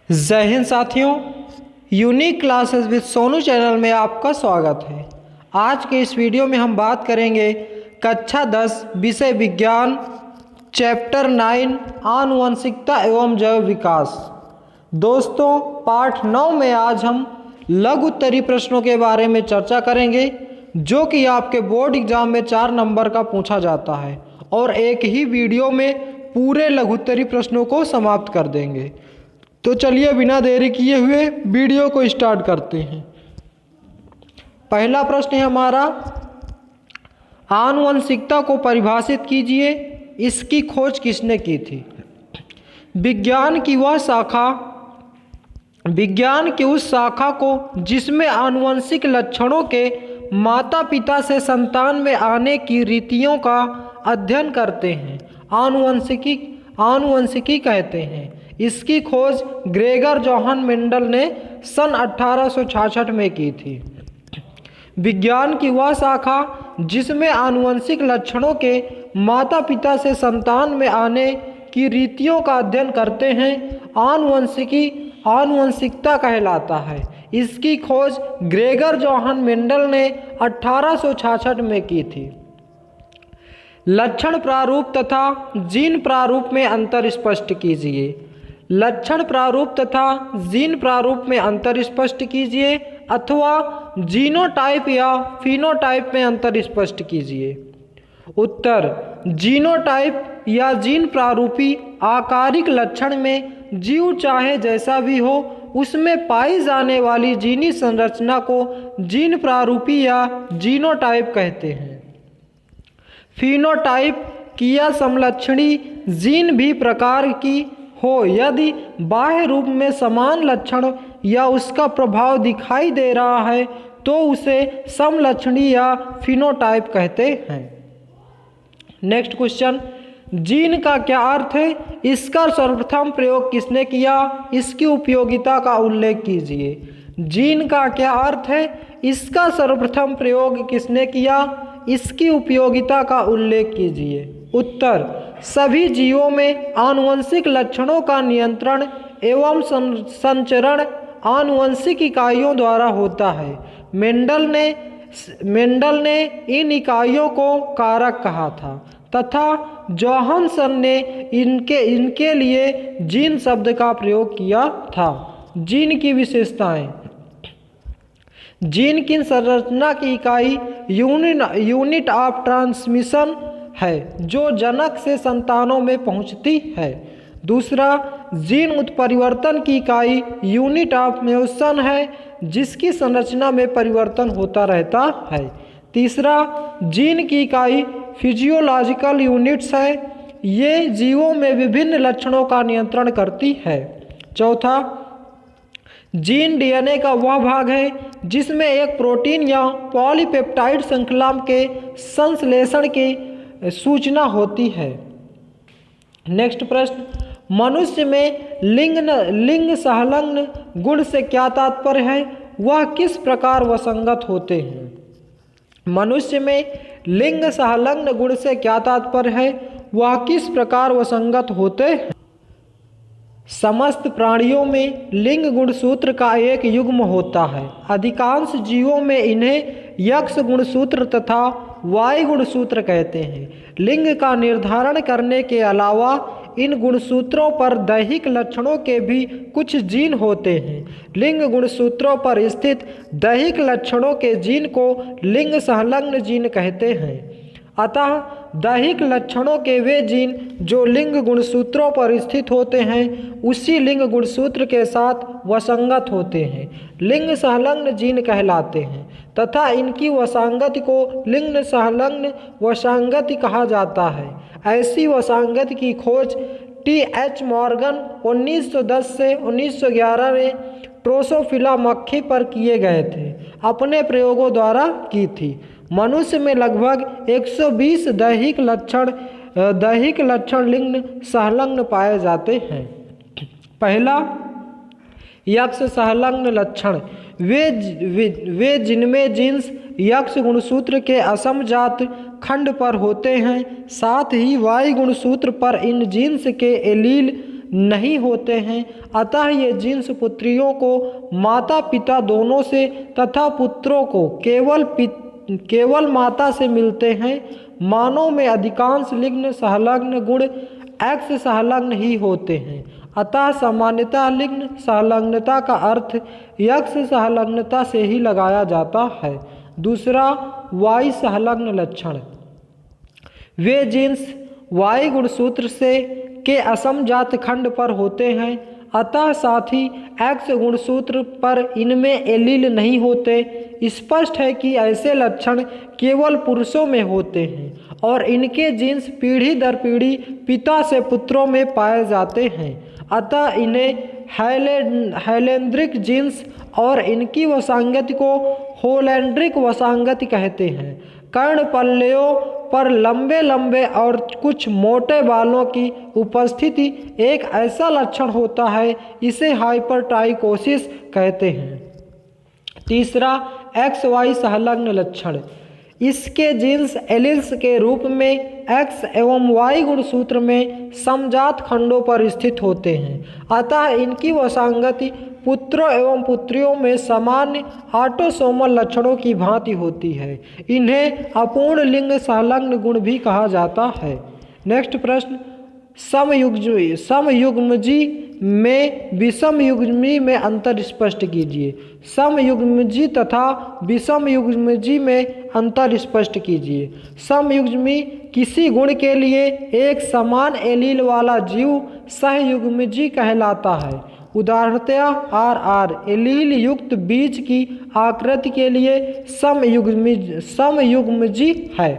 जय हिंद साथियों, unique classes with Sonu channel में आपका स्वागत है। आज के इस वीडियो में हम बात करेंगे कक्षा 10 विषय विज्ञान चैप्टर 9 आनुवंशिकता एवं जैव विकास। दोस्तों, पाठ 9 में आज हम लघु उत्तरीय प्रश्नों के बारे में चर्चा करेंगे, जो कि आपके बोर्ड एग्जाम में 4 नंबर का पूछा जाता है और एक ही वीडियो में पूरे लघु उत्तरीय प्रश्नों को समाप्त कर देंगे। तो चलिए बिना देरी किए हुए वीडियो को स्टार्ट करते हैं। पहला प्रश्न है हमारा, आनुवंशिकता को परिभाषित कीजिए, इसकी खोज किसने की थी? विज्ञान की उस शाखा को जिसमें आनुवंशिक लक्षणों के माता पिता से संतान में आने की रीतियों का अध्ययन करते हैं, आनुवंशिकी कहते हैं। इसकी खोज ग्रेगर जोहान मेंडल ने सन 1866 में की थी। विज्ञान की वह शाखा जिसमें आनुवंशिक लक्षणों के माता पिता से संतान में आने की रीतियों का अध्ययन करते हैं, आनुवंशिकता कहलाता है। इसकी खोज ग्रेगर जोहान मेंडल ने 1866 में की थी। लक्षण प्रारूप तथा जीन प्रारूप में अंतर स्पष्ट कीजिए। लक्षण प्रारूप तथा जीन प्रारूप में अंतर स्पष्ट कीजिए अथवा जीनोटाइप या फिनोटाइप में अंतर स्पष्ट कीजिए। उत्तर, जीनोटाइप या जीन प्रारूपी आकारिक लक्षण में जीव चाहे जैसा भी हो उसमें पाई जाने वाली जीनी संरचना को जीन प्रारूपी या जीनोटाइप कहते हैं। फिनोटाइप की या समलक्षणी जीन भी प्रकार की हो यदि बाह्य रूप में समान लक्षण या उसका प्रभाव दिखाई दे रहा है तो उसे समलक्षणी या फिनोटाइप कहते हैं। नेक्स्ट क्वेश्चन, जीन का क्या अर्थ है? इसका सर्वप्रथम प्रयोग किसने किया? इसकी उपयोगिता का उल्लेख कीजिए। जीन का क्या अर्थ है? इसका सर्वप्रथम प्रयोग किसने किया? इसकी उपयोगिता का उल्लेख कीजिए। उत्तर, सभी जीवों में आनुवंशिक लक्षणों का नियंत्रण एवं संचरण आनुवंशिक इकाइयों द्वारा होता है। मेंडल ने इन इकाइयों को कारक कहा था तथा जोहानसन ने इनके लिए जीन शब्द का प्रयोग किया था। जीन की विशेषताएं, जीन की संरचना की इकाई यूनिट ऑफ ट्रांसमिशन है जो जनक से संतानों में पहुंचती है। दूसरा, जीन उत्परिवर्तन की इकाई यूनिट ऑफ म्यूटेशन है जिसकी संरचना में परिवर्तन होता रहता है। तीसरा, जीन की इकाई फिजियोलॉजिकल यूनिट्स है, ये जीवों में विभिन्न लक्षणों का नियंत्रण करती है। चौथा, जीन डीएनए का वह भाग है जिसमें एक प्रोटीन या पॉलीपेप्टाइड श्रृंखला के संश्लेषण की सूचना होती है। नेक्स्ट प्रश्न, मनुष्य में लिंग सहलग्न गुण से क्या तात्पर्य है? वह किस प्रकार वसंगत होते हैं? मनुष्य में लिंग सहलग्न गुण से क्या तात्पर्य है? वह किस प्रकार वसंगत होते हैं? समस्त प्राणियों में लिंग गुणसूत्र का एक युग्म होता है। अधिकांश जीवों में इन्हें यक्ष गुणसूत्र तथा वाई गुणसूत्र कहते हैं। लिंग का निर्धारण करने के अलावा इन गुणसूत्रों पर दैहिक लक्षणों के भी कुछ जीन होते हैं। लिंग गुणसूत्रों पर स्थित दैहिक लक्षणों के जीन को लिंग संलग्न जीन कहते हैं। अतः दैहिक लक्षणों के वे जीन जो लिंग गुणसूत्रों पर स्थित होते हैं उसी लिंग गुणसूत्र के साथ वसंगत होते हैं, लिंग संलग्न जीन कहलाते हैं तथा इनकी वसांगति को लिंग संलग्न वसांगति कहा जाता है। ऐसी वसांगति की खोज टी.एच. मॉर्गन 1910 से 1911 में ड्रोसोफिला मक्खी पर किए गए थे, अपने प्रयोगों द्वारा की थी। मनुष्य में लगभग 120 दैहिक लक्षण लिंग संलग्न पाए जाते हैं। पहला, यक्ष संलग्न लक्षण, वे जिनमें जीन्स यक्ष गुणसूत्र के असमजात खंड पर होते हैं, साथ ही वाई गुणसूत्र पर इन जीन्स के एलील नहीं होते हैं, अतः ये जीन्स पुत्रियों को माता पिता दोनों से तथा पुत्रों को केवल माता से मिलते हैं। मानव में अधिकांश लिंग सहलग्न गुण एक्स सहलग्न ही होते हैं, अतः सामान्यतः लिंग सहलग्नता का अर्थ यक्ष सहलग्नता से ही लगाया जाता है। दूसरा, वाई सहलग्न लक्षण। वे जीन्स वाई गुणसूत्र से के असमजात खंड पर होते हैं, अतः साथ ही एक्स गुणसूत्र पर इनमें एलील नहीं होते। स्पष्ट है कि ऐसे लक्षण केवल पुरुषों में होते हैं और इनके जीन्स पीढ़ी दर पीढ़ी पिता से पुत्रों में पाए जाते हैं, अतः इन्हें हैलेंद्रिक जीन्स और इनकी वसांगति को होलैंड्रिक वसांगति कहते हैं। कर्णपल्लियों पर लंबे लंबे और कुछ मोटे बालों की उपस्थिति एक ऐसा लक्षण होता है, इसे हाइपरट्राइकोसिस कहते हैं। तीसरा, एक्स वाई सहलग्न लक्षण। इसके जीन्स एलील्स के रूप में एक्स एवं वाई गुणसूत्र में समजात खंडों पर स्थित होते हैं, अतः इनकी वसांगति पुत्रों एवं पुत्रियों में सामान्य ऑटोसोमल लक्षणों की भांति होती है। इन्हें अपूर्ण लिंग सहलग्न गुण भी कहा जाता है। नेक्स्ट प्रश्न, समयुग्मजी में विषमयुग्मी में अंतर स्पष्ट कीजिए। समयुग्मजी तथा विषमयुग्मजी में अंतर स्पष्ट कीजिए। समयुग्मी किसी गुण के लिए एक समान एलील वाला जीव सहयुग्मजी कहलाता है। उदाहरणतया RR एलील युक्त बीज की आकृति के लिए समयुग्मजी है।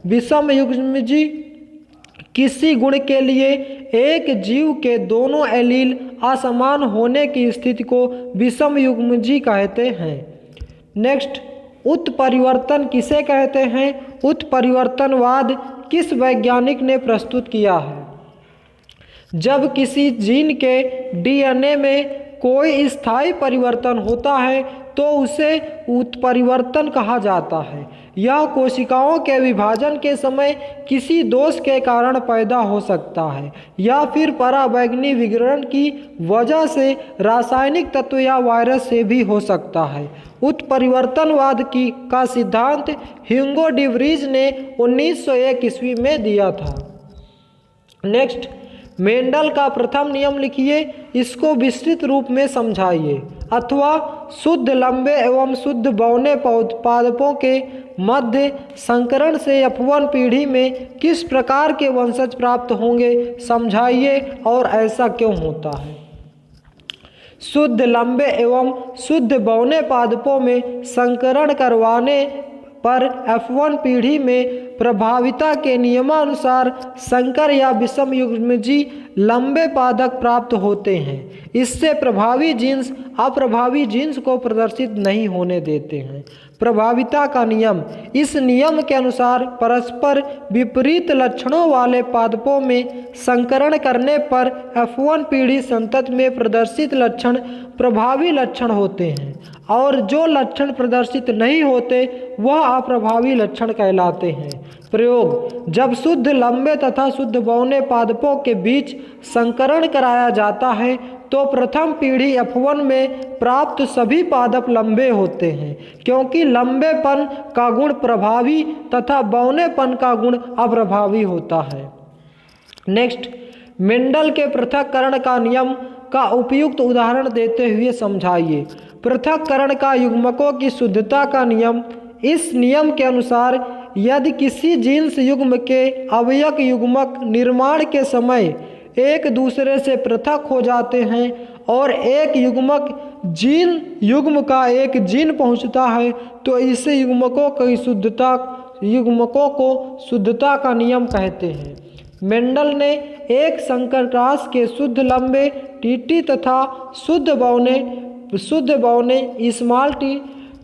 विषमयुग्मजी किसी गुण के लिए एक जीव के दोनों एलील असमान होने की स्थिति को विषमयुग्मजी कहते हैं। नेक्स्ट, उत्परिवर्तन किसे कहते हैं? उत्परिवर्तनवाद किस वैज्ञानिक ने प्रस्तुत किया है? जब किसी जीन के DNA में कोई स्थायी परिवर्तन होता है तो उसे उत्परिवर्तन कहा जाता है। यह कोशिकाओं के विभाजन के समय किसी दोष के कारण पैदा हो सकता है या फिर पराबैंगनी विकिरण की वजह से रासायनिक तत्व या वायरस से भी हो सकता है। उत्परिवर्तनवाद का सिद्धांत ह्यूगो डी व्रीज ने 1901 ईस्वी में दिया था। नेक्स्ट, मेंडल का प्रथम नियम लिखिए, इसको विस्तृत रूप में समझाइए। अथवा शुद्ध लंबे एवं शुद्ध बौने पादपों के मध्य संकरण से F1 पीढ़ी में किस प्रकार के वंशज प्राप्त होंगे, समझाइए और ऐसा क्यों होता है। शुद्ध लंबे एवं शुद्ध बौने पादपों में संकरण करवाने पर F1 पीढ़ी में प्रभाविता के नियमानुसार संकर या विषमयुग्मजी लंबे पादप प्राप्त होते हैं। इससे प्रभावी जीन्स अप्रभावी जीन्स को प्रदर्शित नहीं होने देते हैं। प्रभाविता का नियम, इस नियम के अनुसार परस्पर विपरीत लक्षणों वाले पादपों में संकरण करने पर F1 पीढ़ी संतति में प्रदर्शित लक्षण प्रभावी लक्षण होते हैं और जो लक्षण प्रदर्शित नहीं होते वह अप्रभावी लक्षण कहलाते हैं। प्रयोग, जब शुद्ध लंबे तथा शुद्ध बौने पादपों के बीच संकरण कराया जाता है तो प्रथम पीढ़ी F1 में प्राप्त सभी पादप लंबे होते हैं, क्योंकि लंबेपन का गुण प्रभावी तथा बौनेपन का गुण अप्रभावी होता है। नेक्स्ट, मेंडल के पृथक्करण का नियम का उपयुक्त उदाहरण देते हुए समझाइए। पृथक्करण का युग्मकों की शुद्धता का नियम, इस नियम के अनुसार यदि किसी जीन्स युग्म के अवयव युग्मक निर्माण के समय एक दूसरे से पृथक हो जाते हैं और एक युग्मक जीन युग्म का एक जीन पहुंचता है तो इसे युग्मकों को शुद्धता का नियम कहते हैं। मेंडल ने एक संकरक्रास के शुद्ध लंबे टीटी तथा शुद्ध बौने स्मॉल टी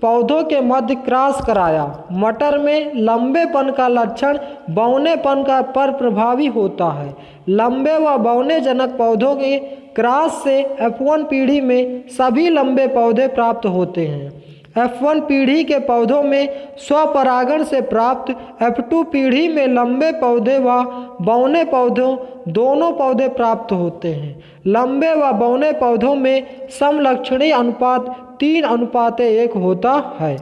पौधों के मध्य क्रॉस कराया। मटर में लंबेपन का लक्षण बौनेपन का पर प्रभावी होता है। लंबे व बौने जनक पौधों के क्रॉस से F1 पीढ़ी में सभी लंबे पौधे प्राप्त होते हैं। F1 पीढ़ी के पौधों में स्वपरागण से प्राप्त, F2 पीढ़ी में लंबे पौधे व बौने पौधों दोनों पौधे प्राप्त होते हैं। लंबे व बौने पौधों में समलक्षणी अनुपात 3:1 होता है।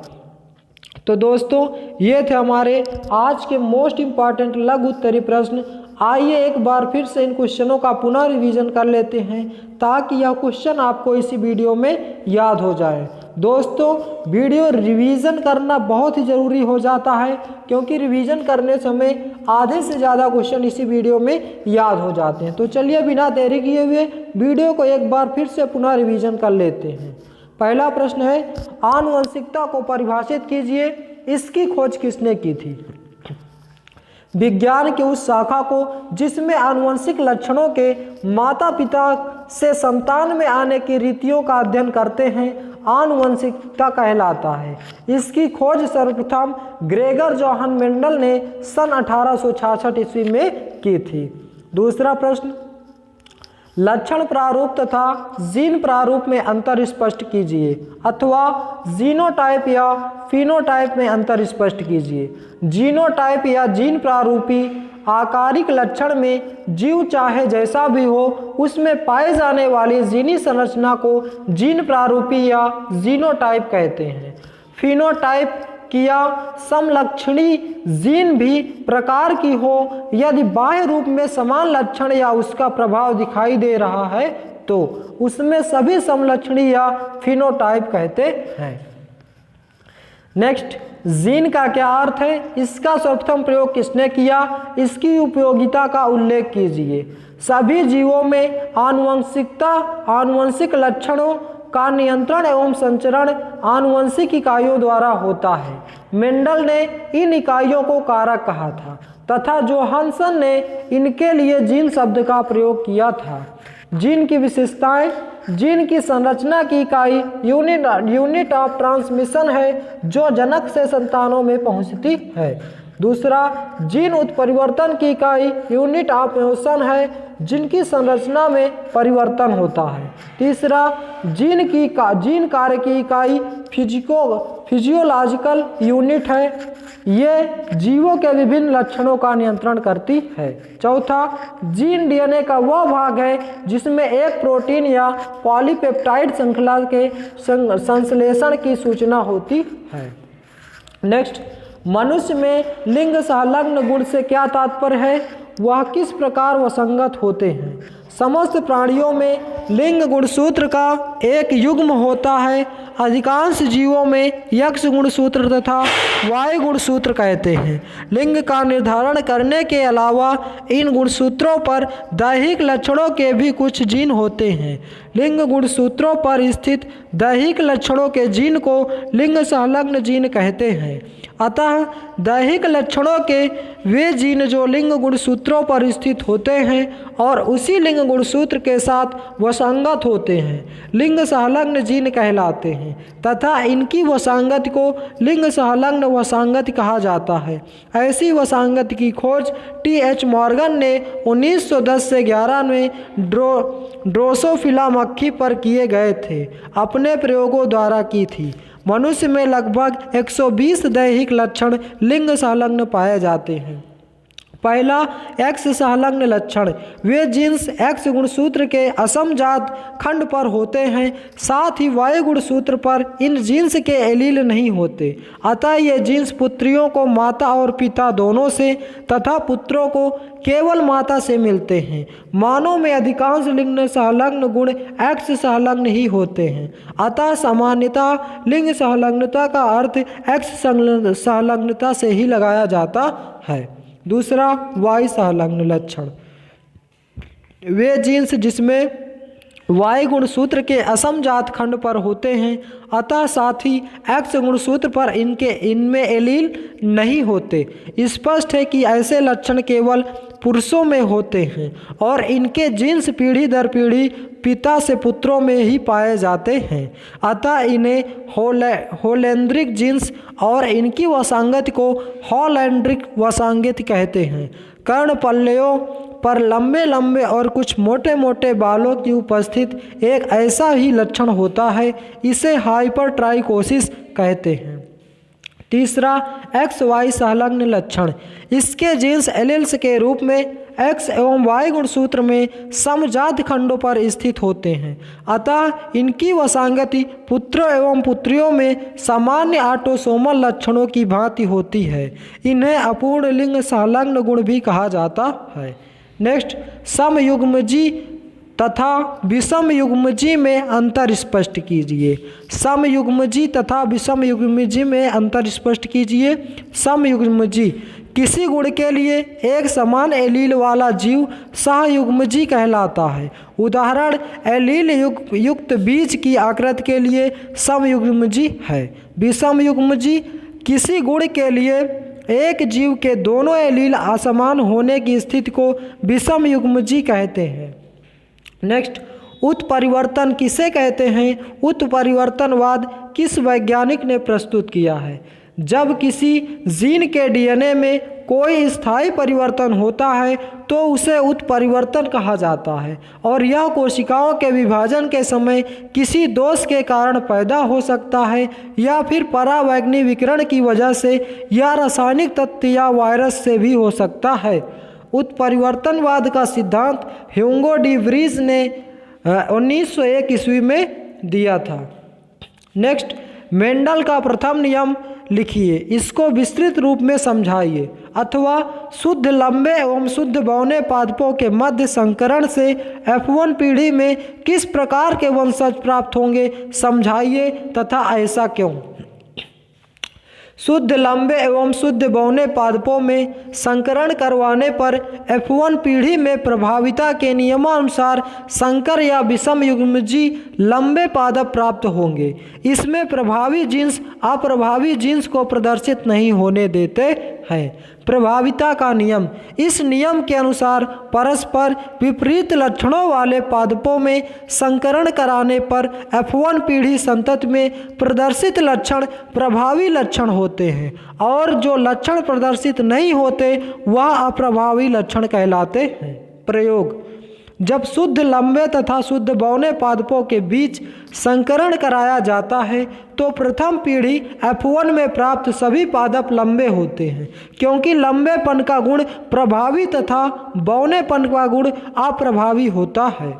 तो दोस्तों ये थे हमारे आज के मोस्ट इम्पॉर्टेंट लघु उत्तरीय प्रश्न। आइए एक बार फिर से इन क्वेश्चनों का पुनः रिवीजन कर लेते हैं ताकि यह क्वेश्चन आपको इसी वीडियो में याद हो जाए। दोस्तों वीडियो रिवीजन करना बहुत ही ज़रूरी हो जाता है क्योंकि रिवीजन करने समय आधे से ज़्यादा क्वेश्चन इसी वीडियो में याद हो जाते हैं। तो चलिए बिना देरी किए हुए वीडियो को एक बार फिर से पुनः रिवीजन कर लेते हैं। पहला प्रश्न है, आनुवंशिकता को परिभाषित कीजिए, इसकी खोज किसने की थी? विज्ञान की उस शाखा को जिसमें आनुवंशिक लक्षणों के माता पिता से संतान में आने की रीतियों का अध्ययन करते हैं आनुवंशिकता कहलाता है। इसकी खोज सर्वप्रथम ग्रेगर जोहान मेंडल ने सन 1866 ईस्वी में की थी। दूसरा प्रश्न, लक्षण प्रारूप तथा जीन प्रारूप में अंतर स्पष्ट कीजिए अथवा जीनोटाइप या फिनोटाइप में अंतर स्पष्ट कीजिए। जीनोटाइप या जीन प्रारूपी आकारिक लक्षण में जीव चाहे जैसा भी हो उसमें पाए जाने वाली जीनी संरचना को जीन प्रारूपी या जीनोटाइप कहते हैं। फिनोटाइप किया समलक्षणी जीन भी प्रकार की हो, यदि बाह्य रूप में समान लक्षण या उसका प्रभाव दिखाई दे रहा है तो उसमें सभी समलक्षणी या फिनोटाइप कहते हैं। नेक्स्ट, जीन का क्या अर्थ है? इसका सर्वप्रथम प्रयोग किसने किया? इसकी उपयोगिता का उल्लेख कीजिए। सभी जीवों में आनुवंशिक लक्षणों का नियंत्रण एवं संचरण आनुवंशिक इकाइयों द्वारा होता है। मेंडल ने इन इकाइयों को कारक कहा था तथा जोहानसन ने इनके लिए जीन शब्द का प्रयोग किया था। जीन की विशेषताएं, जीन की संरचना की इकाई यूनिट ऑफ ट्रांसमिशन है जो जनक से संतानों में पहुंचती है। दूसरा, जीन उत्परिवर्तन की इकाई यूनिट ऑफ मोशन है जिनकी संरचना में परिवर्तन होता है। तीसरा, जीन कार्य की इकाई फिजियोलॉजिकल यूनिट है, ये जीवों के विभिन्न लक्षणों का नियंत्रण करती है। चौथा, जीन डीएनए का वह भाग है जिसमें एक प्रोटीन या पॉलीपेप्टाइड श्रृंखला के संश्लेषण की सूचना होती है। नेक्स्ट, मनुष्य में लिंग संलग्न गुण से क्या तात्पर्य है? वह किस प्रकार वसंगत होते हैं? समस्त प्राणियों में लिंग गुणसूत्र का एक युग्म होता है। अधिकांश जीवों में यक्ष गुणसूत्र तथा वाय गुणसूत्र कहते हैं। लिंग का निर्धारण करने के अलावा इन गुणसूत्रों पर दैहिक लक्षणों के भी कुछ जीन होते हैं। लिंग गुणसूत्रों पर स्थित दैहिक लक्षणों के जीन को लिंग संलग्न जीन कहते हैं। अतः दैहिक लक्षणों के वे जीन जो लिंग गुणसूत्रों पर स्थित होते हैं और उसी लिंग गुणसूत्र के साथ वसंगत होते हैं लिंग संलग्न जीन कहलाते हैं तथा इनकी वसांगति को लिंग संलग्न वसांगति कहा जाता है। ऐसी वसांगति की खोज टी.एच. मॉर्गन ने 1910 से 11 में ड्रोसोफिला मक्खी पर किए गए थे अपने प्रयोगों द्वारा की थी। मनुष्य में लगभग 120 दैहिक लक्षण लिंग संलग्न पाए जाते हैं। पहला, एक्स संलग्न लक्षण, वे जीन्स एक्स गुणसूत्र के असमजात खंड पर होते हैं, साथ ही वाई गुणसूत्र पर इन जीन्स के एलील नहीं होते। अतः ये जीन्स पुत्रियों को माता और पिता दोनों से तथा पुत्रों को केवल माता से मिलते हैं। मानव में अधिकांश लिंग संलग्न गुण एक्स संलग्न ही होते हैं। अतः सामान्यतः लिंग संलग्नता का अर्थ एक्स संलग्नता से ही लगाया जाता है। दूसरा, वाई संलग्न लक्षण, वे जीन्स जिसमें वाई गुणसूत्र के असमजात खंड पर होते हैं अतः साथ ही एक्स गुणसूत्र पर इनमें एलील नहीं होते। स्पष्ट है कि ऐसे लक्षण केवल पुरुषों में होते हैं और इनके जीन्स पीढ़ी दर पीढ़ी पिता से पुत्रों में ही पाए जाते हैं। अतः इन्हें होलैंड्रिक जीन्स और इनकी वसांगति को हॉलैंड्रिक वसांगति कहते हैं। कर्णपल्लियों पर लंबे लंबे और कुछ मोटे मोटे बालों की उपस्थित एक ऐसा ही लक्षण होता है, इसे हाइपरट्राइकोसिस कहते हैं। तीसरा, XY संलग्न लक्षण। इसके जीन्स एलील्स के रूप में X एवं Y गुणसूत्र में समजात खंडों पर स्थित होते हैं, अतः इनकी वसांगति पुत्रों एवं पुत्रियों में सामान्य ऑटोसोमल लक्षणों की भांति होती है। इन्हें अपूर्ण लिंग संलग्न गुण भी कहा जाता है। नेक्स्ट, समयुग्मजी तथा विषमयुग्मजी में अंतर स्पष्ट कीजिए। समयुग्मजी तथा विषमयुग्मजी में अंतर स्पष्ट कीजिए। समयुग्मजी, किसी गुण के लिए एक समान एलील वाला जीव सहयुग्मजी कहलाता है। उदाहरण, एलील युक्त बीज की आकृति के लिए समयुग्मजी है। विषमयुग्मजी, किसी गुण के लिए एक जीव के दोनों एलील असमान होने की स्थिति को विषमयुग्मजी कहते हैं। नेक्स्ट, उत्परिवर्तन किसे कहते हैं? उत्परिवर्तनवाद किस वैज्ञानिक ने प्रस्तुत किया है? जब किसी जीन के डीएनए में कोई स्थायी परिवर्तन होता है तो उसे उत्परिवर्तन कहा जाता है और यह कोशिकाओं के विभाजन के समय किसी दोष के कारण पैदा हो सकता है या फिर परावैज्ञानिक विकिरण की वजह से या रासायनिक तत्व या वायरस से भी हो सकता है। उत्परिवर्तनवाद का सिद्धांत ह्यूगो डी व्रीज ने 1901 ईस्वी में दिया था। नेक्स्ट, मेंडल का प्रथम नियम लिखिए, इसको विस्तृत रूप में समझाइए, अथवा शुद्ध लंबे एवं शुद्ध बौने पादपों के मध्य संकरण से F1 पीढ़ी में किस प्रकार के वंशज प्राप्त होंगे, समझाइए तथा ऐसा क्यों। शुद्ध लंबे एवं शुद्ध बौने पादपों में संकरण करवाने पर F1 पीढ़ी में प्रभाविता के नियमानुसार संकर या विषम युग्मजी लंबे पादप प्राप्त होंगे। इसमें प्रभावी जीन्स अप्रभावी जीन्स को प्रदर्शित नहीं होने देते हैं। प्रभाविता का नियम, इस नियम के अनुसार परस्पर विपरीत लक्षणों वाले पादपों में संकरण कराने पर F1 पीढ़ी संतति में प्रदर्शित लक्षण प्रभावी लक्षण होते हैं और जो लक्षण प्रदर्शित नहीं होते वह अप्रभावी लक्षण कहलाते हैं। प्रयोग, जब शुद्ध लंबे तथा शुद्ध बौने पादपों के बीच संकरण कराया जाता है तो प्रथम पीढ़ी F1 में प्राप्त सभी पादप लंबे होते हैं, क्योंकि लंबेपन का गुण प्रभावी तथा बौनेपन का गुण अप्रभावी होता है।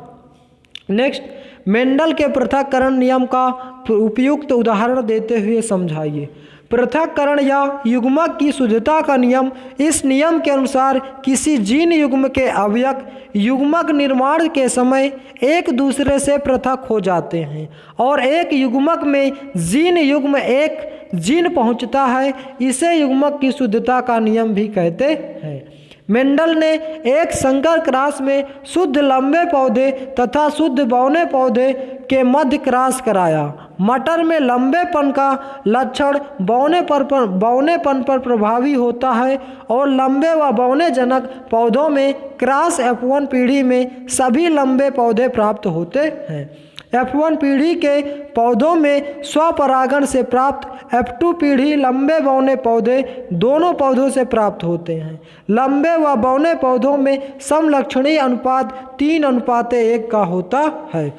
नेक्स्ट, मेंडल के पृथक्करण नियम का उपयुक्त उदाहरण देते हुए समझाइए। पृथक्करण या युग्मक की शुद्धता का नियम, इस नियम के अनुसार किसी जीन युग्म के अवयव युग्मक निर्माण के समय एक दूसरे से पृथक हो जाते हैं और एक युग्मक में जीन युग्म एक जीन पहुंचता है, इसे युग्मक की शुद्धता का नियम भी कहते हैं। मेंडल ने एक संकर क्रॉस में शुद्ध लंबे पौधे तथा शुद्ध बौने पौधे के मध्य क्रॉस कराया। मटर में लंबेपन का लक्षण बौनेपन पर प्रभावी होता है और लंबे व बौने जनक पौधों में क्रॉस F1 पीढ़ी में सभी लंबे पौधे प्राप्त होते हैं। F1 पीढ़ी के पौधों में स्वपरागण से प्राप्त F2 पीढ़ी लंबे बौने पौधे दोनों पौधों से प्राप्त होते हैं। लंबे व बौने पौधों में समलक्षणीय अनुपात 3:1 का होता है।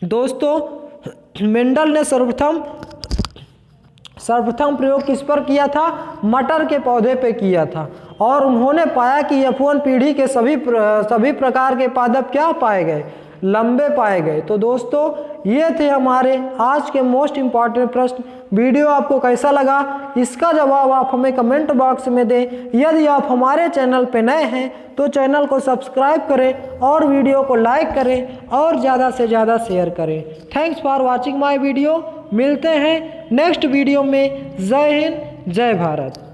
दोस्तों, मेंडल ने सर्वप्रथम प्रयोग किस पर किया था? मटर के पौधे पे किया था और उन्होंने पाया कि F1 पीढ़ी के सभी प्रकार के पादप क्या पाए गए? लंबे पाए गए। तो दोस्तों, ये थे हमारे आज के मोस्ट इम्पॉर्टेंट प्रश्न। वीडियो आपको कैसा लगा, इसका जवाब आप हमें कमेंट बॉक्स में दें। यदि आप हमारे चैनल पे नए हैं तो चैनल को सब्सक्राइब करें और वीडियो को लाइक करें और ज़्यादा से ज़्यादा शेयर करें। Thanks for watching my video. मिलते हैं नेक्स्ट वीडियो में। जय हिंद, जय भारत।